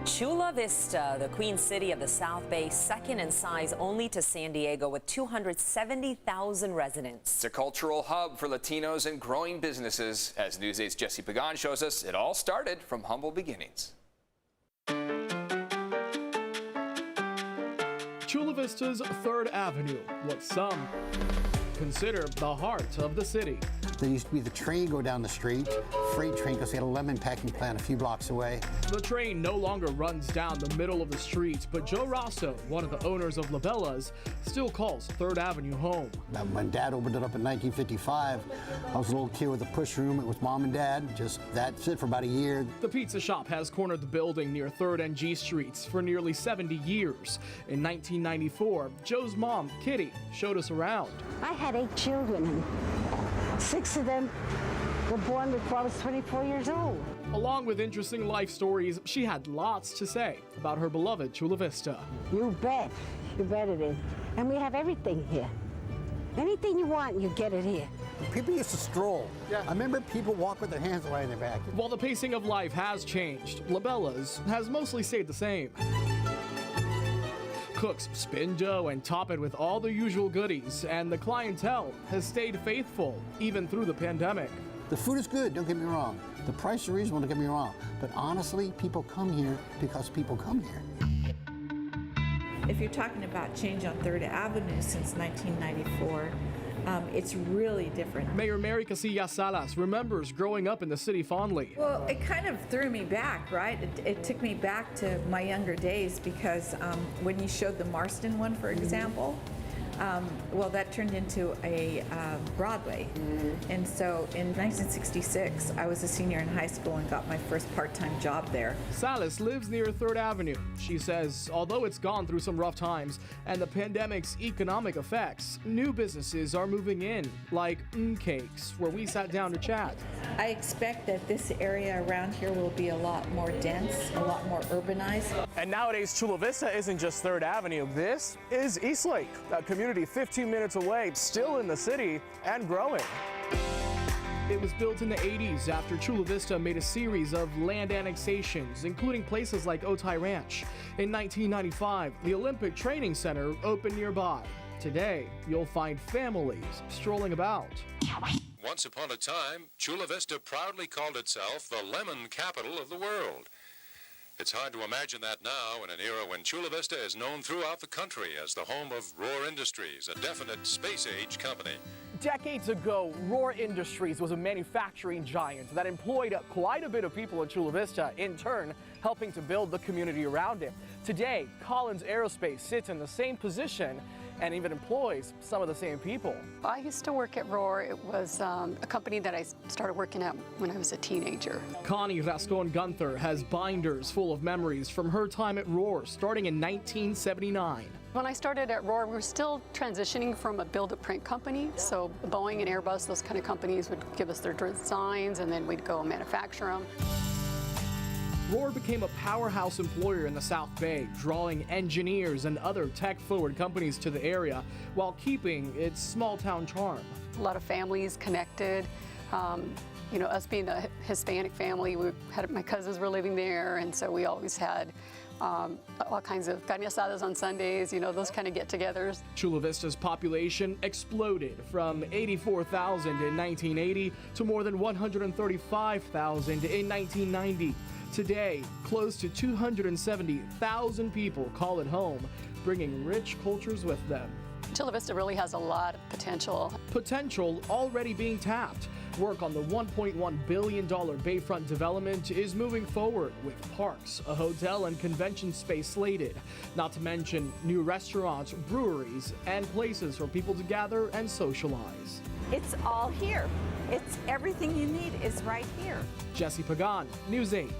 Chula Vista, the Queen City of the South Bay, second in size only to San Diego with 270,000 residents. It's a cultural hub for Latinos and growing businesses. As News 8's Jesse Pagan shows us, it all started from humble beginnings. Chula Vista's 3rd Avenue, what some consider the heart of the city. There used to be the train go down the street, freight train, because they had a lemon packing plant a few blocks away. The train no longer runs down the middle of the street, but Joe Rosso, one of the owners of Labella's, still calls 3rd Avenue home. Now, when Dad opened it up in 1955, I was a little kid with a push room. It was Mom and Dad. Just that's it for about a year. The pizza shop has cornered the building near 3rd and G Streets for nearly 70 years. In 1994, Joe's mom, Kitty, showed us around. I had 8 children, and 6 of them were born before I was 24 years old. Along with interesting life stories, she had lots to say about her beloved Chula Vista. You bet it is. And we have everything here. Anything you want, you get it here. People used to stroll. Yeah. I remember people walk with their hands behind their back. While the pacing of life has changed, Labella's has mostly stayed the same. Cooks spin dough and top it with all the usual goodies, and the clientele has stayed faithful even through the pandemic. The food is good, don't get me wrong. The price is reasonable, don't get me wrong. But honestly, people come here because people come here. If you're talking about change on 3rd Avenue since 1994, it's really different. Mayor Mary Casillas Salas remembers growing up in the city fondly. Well, it kind of threw me back, right? It took me back to my younger days because when you showed the Marston one, for example, well, that turned into a Broadway. And so in 1966, I was a senior in high school and got my first part-time job there. Salas lives near 3rd Avenue. She says, although it's gone through some rough times and the pandemic's economic effects, new businesses are moving in, like Cakes, where we sat down to chat. I expect that this area around here will be a lot more dense, a lot more urbanized. And nowadays, Chula Vista isn't just 3rd Avenue. This is Eastlake, a community 15 minutes away, still in the city and growing. It was built in the 80s after Chula Vista made a series of land annexations, including places like Otay Ranch. In 1995, the Olympic Training Center opened nearby. Today, you'll find families strolling about. Once upon a time, Chula Vista proudly called itself the lemon capital of the world. It's hard to imagine that now in an era when Chula Vista is known throughout the country as the home of Rohr Industries, a definite space-age company. Decades ago, Rohr Industries was a manufacturing giant that employed quite a bit of people in Chula Vista, in turn helping to build the community around it. Today, Collins Aerospace sits in the same position and even employs some of the same people. I used to work at Rohr. It was a company that I started working at when I was a teenager. Connie Rascon-Gunther has binders full of memories from her time at Rohr, starting in 1979. When I started at Rohr, we were still transitioning from a build-to-print company. So Boeing and Airbus, those kind of companies would give us their designs and then we'd go and manufacture them. Rohr became a powerhouse employer in the South Bay, drawing engineers and other tech-forward companies to the area while keeping its small-town charm. A lot of families connected. You know, us being a Hispanic family, my cousins were living there, and so we always had all kinds of carne asadas on Sundays, you know, those kind of get-togethers. Chula Vista's population exploded from 84,000 in 1980 to more than 135,000 in 1990. Today, close to 270,000 people call it home, bringing rich cultures with them. Chula Vista really has a lot of potential. Potential already being tapped. Work on the $1.1 billion Bayfront development is moving forward with parks, a hotel and convention space slated, not to mention new restaurants, breweries, and places for people to gather and socialize. It's all here. It's everything you need is right here. Jesse Pagan, News 8.